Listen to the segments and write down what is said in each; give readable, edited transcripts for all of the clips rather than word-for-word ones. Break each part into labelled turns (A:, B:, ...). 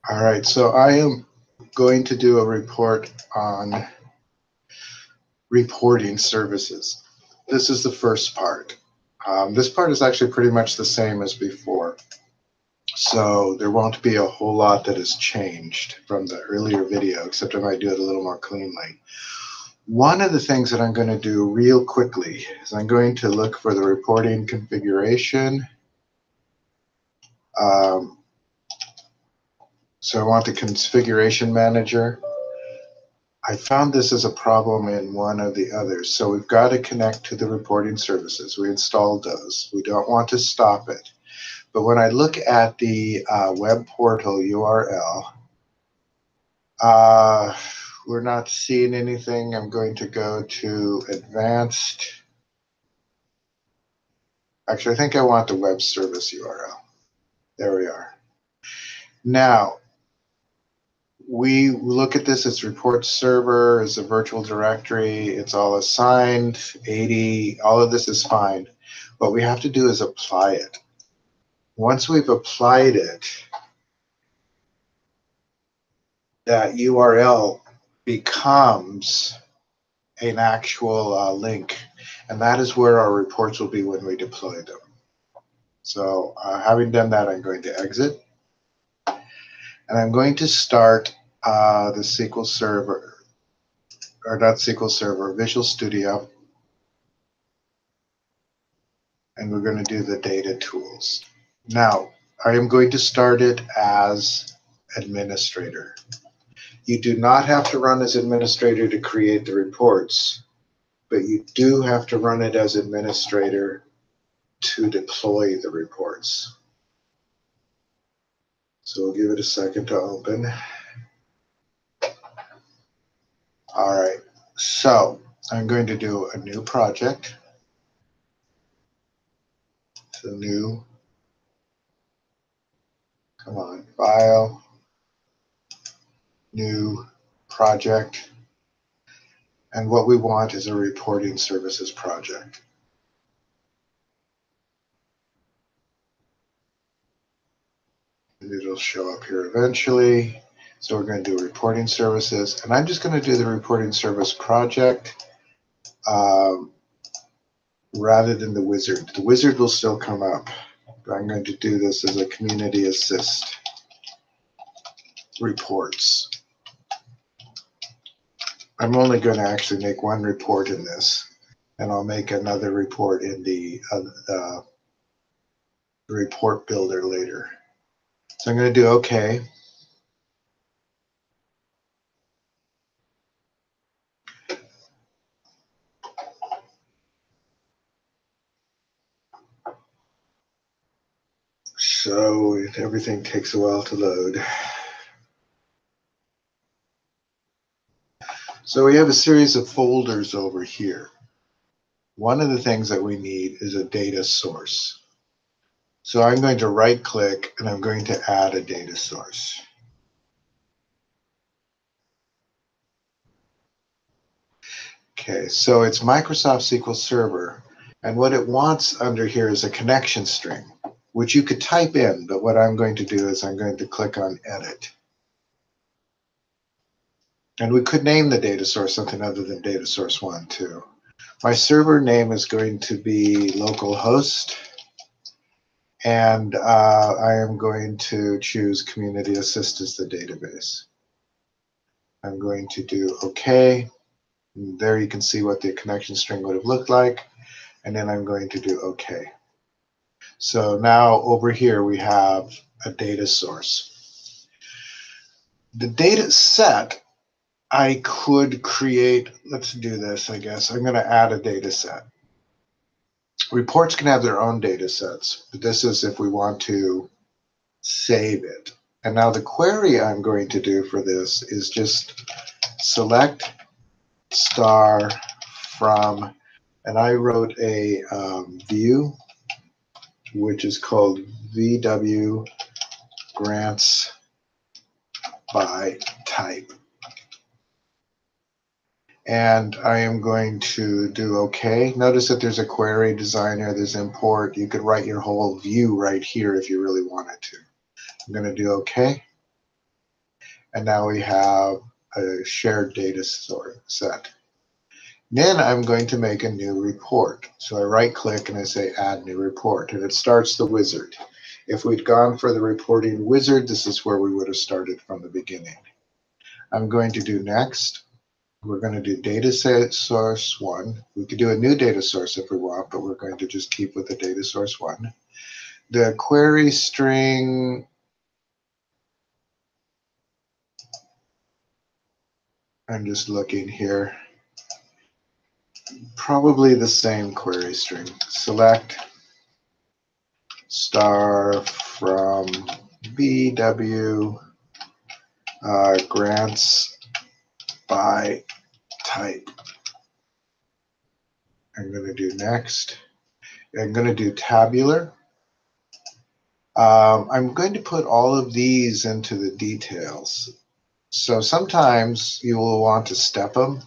A: All right, so I am going to do a report on reporting services. This is the first part. This part is actually pretty much the same as before. So there won't be a whole lot that has changed from the earlier video, except I might do it a little more cleanly. One of the things that I'm going to do real quickly is I'm going to look for the reporting configuration. So I want the configuration manager. I found this as a problem in one of the others. So we've got to connect to the reporting services. We installed those. We don't want to stop it. But when I look at the web portal URL, we're not seeing anything. I'm going to go to advanced. Actually, I think I want the web service URL. There we are. Now, we look at this as report server, as a virtual directory. It's all assigned, 80, all of this is fine. What we have to do is apply it. Once we've applied it, that URL becomes an actual link, and that is where our reports will be when we deploy them. So having done that, I'm going to exit, and I'm going to start the SQL Server, or not SQL Server, Visual Studio, and we're going to do the data tools. Now, I am going to start it as administrator. You do not have to run as administrator to create the reports, but you do have to run it as administrator to deploy the reports. So we'll give it a second to open. All right, so I'm going to do a new project. So new, come on, file, new project. And what we want is a reporting services project. And it'll show up here eventually. So we're going to do reporting services, and I'm just going to do the reporting service project rather than the wizard. The wizard will still come up, but I'm going to do this as a community assist reports. I'm only going to actually make one report in this, and I'll make another report in the report builder later. So I'm going to do OK. So everything takes a while to load. So we have a series of folders over here. One of the things that we need is a data source. So I'm going to right click and I'm going to add a data source. Okay, so it's Microsoft SQL Server, and what it wants under here is a connection string, which you could type in, but what I'm going to do is I'm going to click on Edit. And we could name the data source something other than data source 1 too. My server name is going to be localhost, and I am going to choose Community Assist as the database. I'm going to do OK. And there you can see what the connection string would have looked like, and then I'm going to do OK. So now over here we have a data source. The data set I could create, let's do this, I guess. I'm going to add a data set. Reports can have their own data sets, but this is if we want to save it. And now the query I'm going to do for this is just select star from, and I wrote a view, which is called VW grants by type. And I am going to do OK. Notice that there's a query designer, there's import. You could write your whole view right here if you really wanted to. I'm going to do OK. And now we have a shared data set. Then I'm going to make a new report. So I right click and I say add new report, and it starts the wizard. If we'd gone for the reporting wizard, this is where we would have started from the beginning. I'm going to do next. We're going to do data source 1. We could do a new data source if we want, but we're going to just keep with the data source 1. The query string, I'm just looking here, probably the same query string. Select star from BW grants by type. I'm going to do next. I'm going to do tabular. I'm going to put all of these into the details. So sometimes you will want to step them.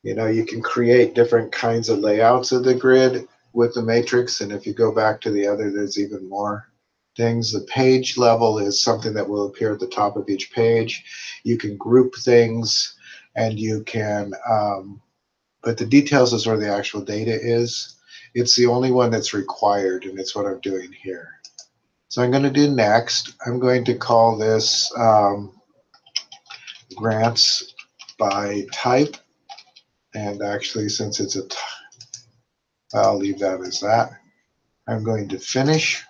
A: You know, you can create different kinds of layouts of the grid with the matrix, and if you go back to the other, there's even more things. The page level is something that will appear at the top of each page. You can group things, and you can, but the details is where the actual data is. It's the only one that's required, and it's what I'm doing here. So I'm going to do next. I'm going to call this grants by type. And actually, since it's I'll leave that as that. I'm going to finish.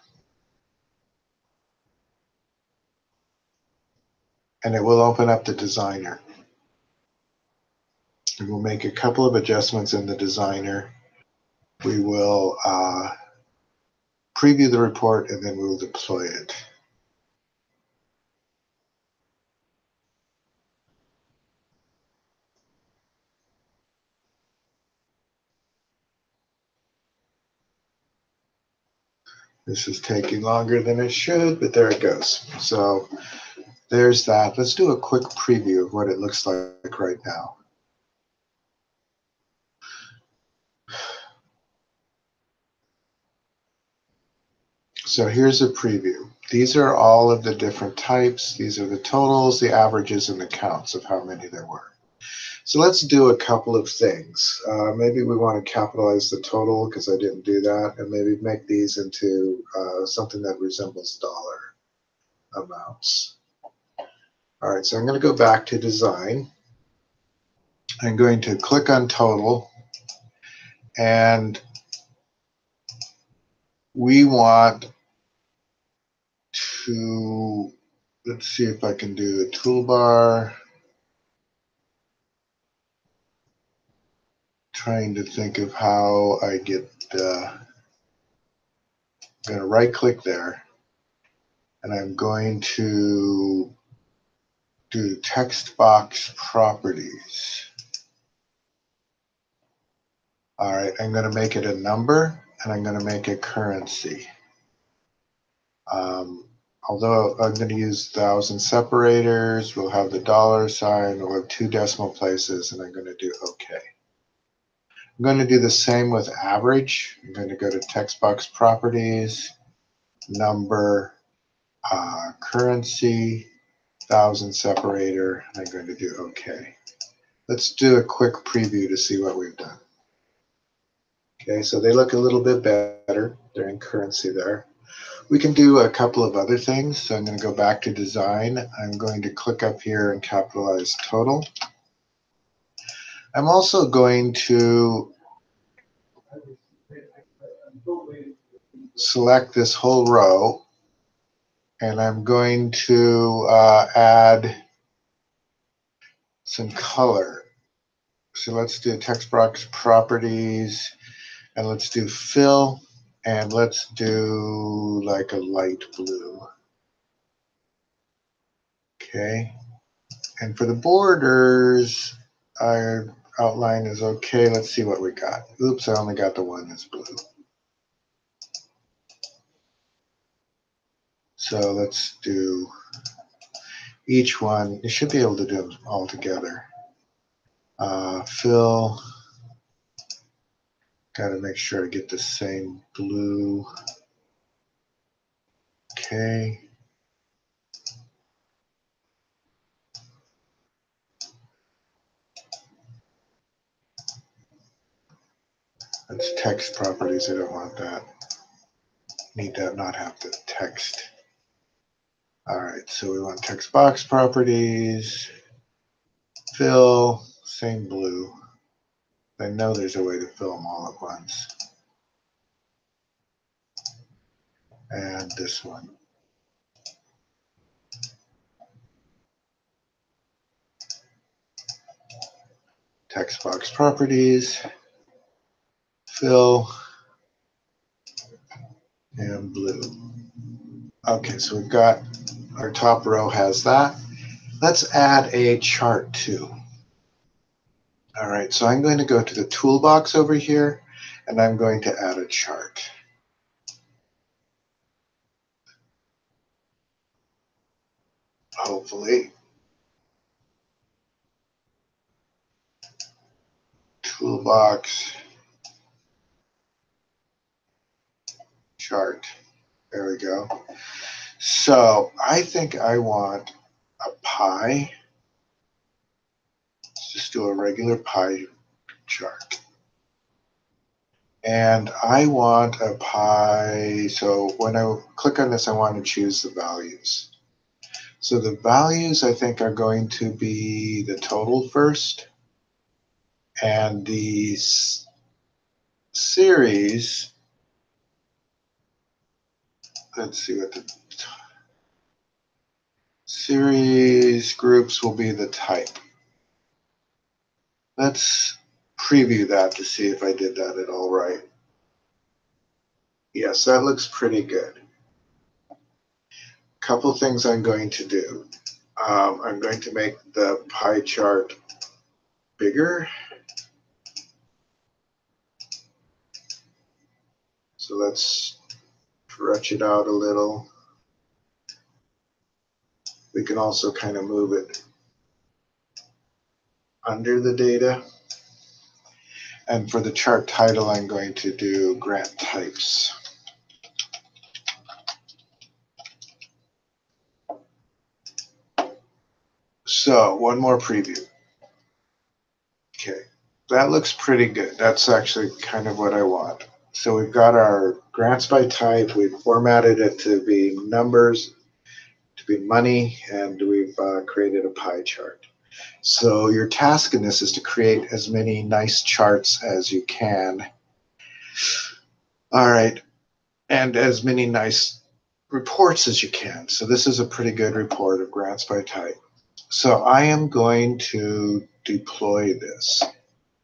A: And it will open up the designer. And we'll make a couple of adjustments in the designer. We will preview the report, and then we'll deploy it. This is taking longer than it should, but there it goes. So there's that. Let's do a quick preview of what it looks like right now. So here's a preview. These are all of the different types. These are the totals, the averages, and the counts of how many there were. So let's do a couple of things. Maybe we want to capitalize the total because I didn't do that, and maybe make these into something that resembles dollar amounts. All right, so I'm going to go back to design. I'm going to click on total, and we want to, let's see if I can do the toolbar. Trying to think of how I get, I'm going to right click there, and I'm going to do text box properties. All right, I'm going to make it a number, and I'm going to make it currency. Although I'm going to use 1,000 separators, we'll have the dollar sign, we'll have 2 decimal places, and I'm going to do OK. I'm going to do the same with average. I'm going to go to text box properties, number, currency, 1,000 separator, and I'm going to do OK. Let's do a quick preview to see what we've done. Okay, so they look a little bit better. They're in currency there. We can do a couple of other things. So I'm going to go back to design. I'm going to click up here and capitalize total. I'm also going to select this whole row, and I'm going to add some color. So let's do text box properties, and let's do fill, and let's do like a light blue. Okay, and for the borders, our outline is okay. Let's see what we got. Oops, I only got the one that's blue. So let's do each one. You should be able to do them all together. Fill. Got to make sure I get the same blue. Okay. That's text properties. I don't want that. Need to not have the text. All right, so we want text box properties. Fill, same blue. I know there's a way to fill them all at once. And this one. Text box properties, fill, and blue. Okay, so we've got our top row has that. Let's add a chart too. All right, so I'm going to go to the toolbox over here and I'm going to add a chart. Hopefully. Toolbox, chart. There we go. So I think I want a pie. Let's just do a regular pie chart. And I want a pie, so when I click on this, I want to choose the values. So the values I think are going to be the total first, and the series, let's see what the series groups will be the type. Let's preview that to see if I did that at all right. Yes, that looks pretty good. Couple things I'm going to do. I'm going to make the pie chart bigger. So let's stretch it out a little. We can also kind of move it under the data. And for the chart title, I'm going to do grant types. So one more preview. Okay, that looks pretty good. That's actually kind of what I want. So we've got our grants by type. We've formatted it to be numbers, to be money, and we've created a pie chart. So your task in this is to create as many nice charts as you can. All right, and as many nice reports as you can. So this is a pretty good report of grants by type. So I am going to deploy this.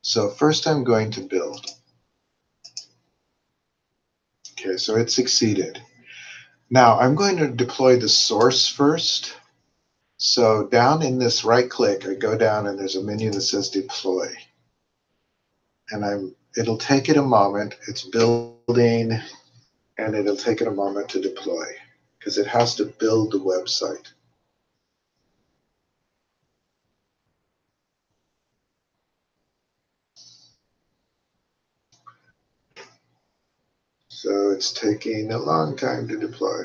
A: So first I'm going to build. Okay, so it succeeded. Now I'm going to deploy the source first. So down in this right click, I go down and there's a menu that says deploy. And it'll take it a moment. It's building and it'll take it a moment to deploy because it has to build the website. So it's taking a long time to deploy.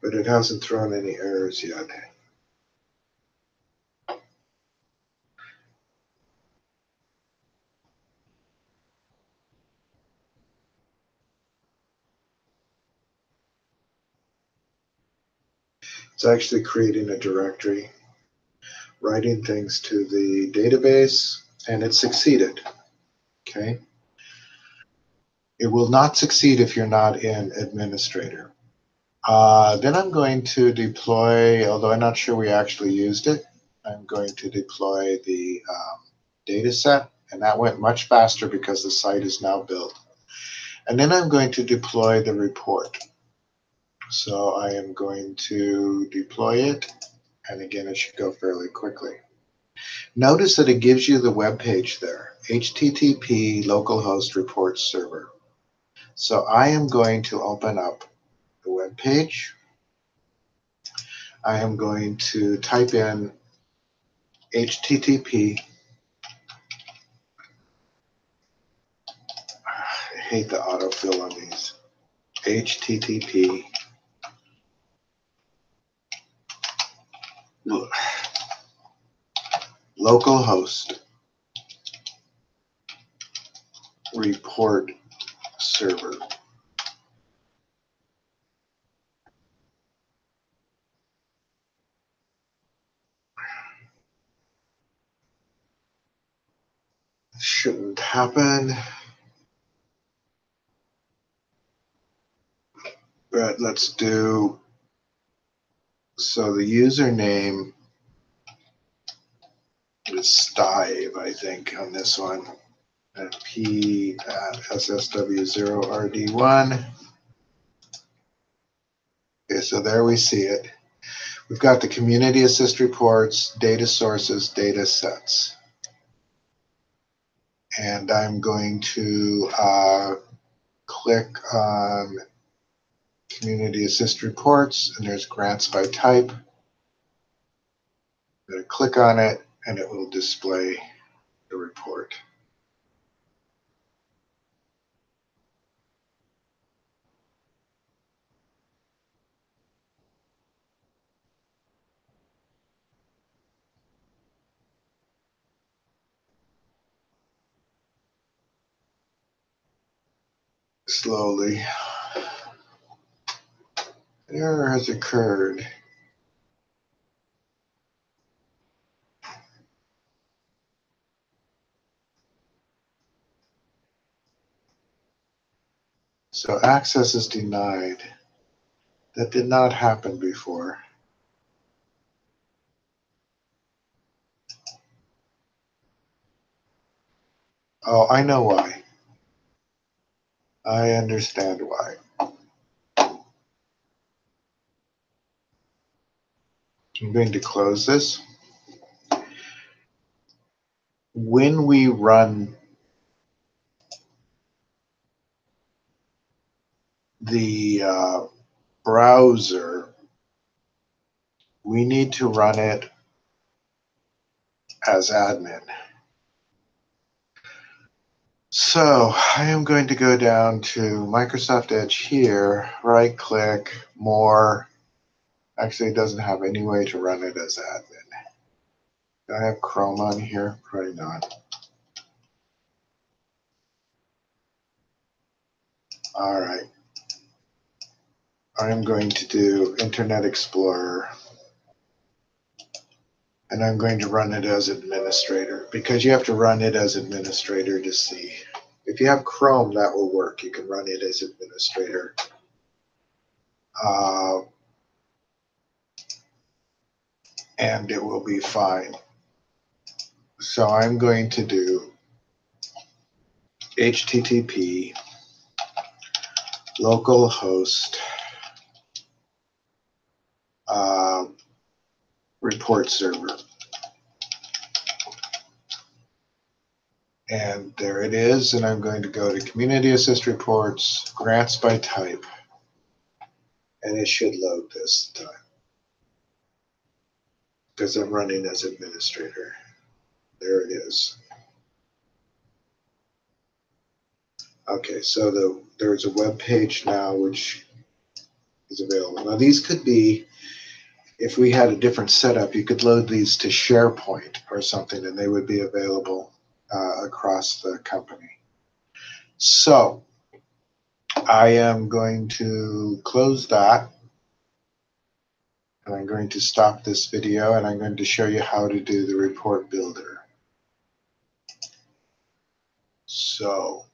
A: But it hasn't thrown any errors yet. It's actually creating a directory, writing things to the database, and it succeeded. Okay. It will not succeed if you're not in administrator. Then I'm going to deploy, although I'm not sure we actually used it, I'm going to deploy the data set, and that went much faster because the site is now built. And then I'm going to deploy the report. So I am going to deploy it, and again, it should go fairly quickly. Notice that it gives you the web page there, HTTP localhost report server. So I am going to open up the web page. I am going to type in HTTP. I hate the autofill on these. HTTP localhost report server. Shouldn't happen, but let's do, so the username is Stive, I think, on this one, at p@ssw0rd1. Okay, so there we see it. We've got the community assist reports, data sources, data sets. And I'm going to click on community assist reports, and there's grants by type. I'm going to click on it, and it will display the report. Slowly. An error has occurred. So access is denied. That did not happen before. Oh, I know why. I understand why. I'm going to close this. When we run the browser, we need to run it as admin. So I am going to go down to Microsoft Edge here, right click, more. Actually, it doesn't have any way to run it as admin. Do I have Chrome on here? Probably not. All right. I'm going to do Internet Explorer, and I'm going to run it as administrator, because you have to run it as administrator to see. If you have Chrome, that will work. You can run it as administrator. And it will be fine. So I'm going to do HTTP localhost report server. And there it is. And I'm going to go to Community Assist Reports, Grants by Type. And it should load this time, because I'm running as administrator. There it is. Okay, so there's a web page now which is available. Now these could be, if we had a different setup, you could load these to SharePoint or something, and they would be available across the company. So I am going to close that, and I'm going to stop this video, and I'm going to show you how to do the report builder. So